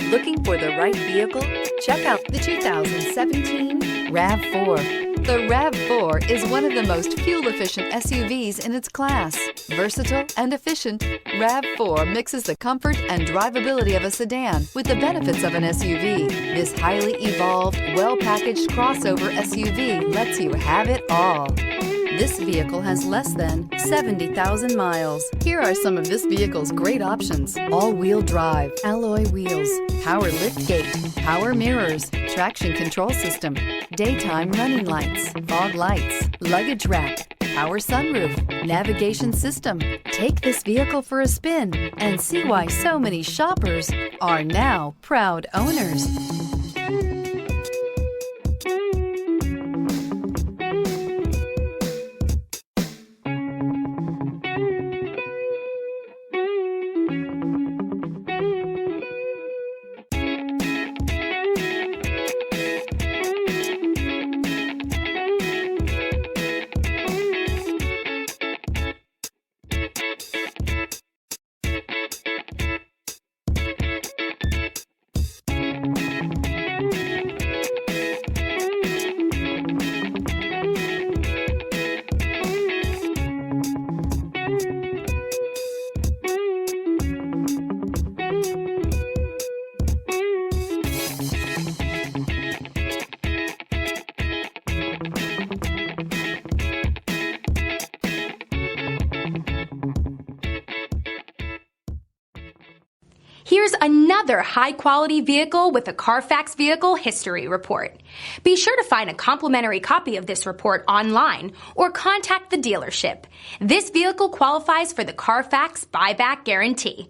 Looking for the right vehicle? Check out the 2017 RAV4. The RAV4 is one of the most fuel-efficient SUVs in its class. Versatile and efficient, RAV4 mixes the comfort and drivability of a sedan with the benefits of an SUV. This highly evolved, well-packaged crossover SUV lets you have it all. This vehicle has less than 70,000 miles. Here are some of this vehicle's great options: all-wheel drive, alloy wheels, power liftgate, power mirrors, traction control system, daytime running lights, fog lights, luggage rack, power sunroof, navigation system. Take this vehicle for a spin and see why so many shoppers are now proud owners. Here's another high-quality vehicle with a Carfax Vehicle History Report. Be sure to find a complimentary copy of this report online or contact the dealership. This vehicle qualifies for the Carfax Buyback Guarantee.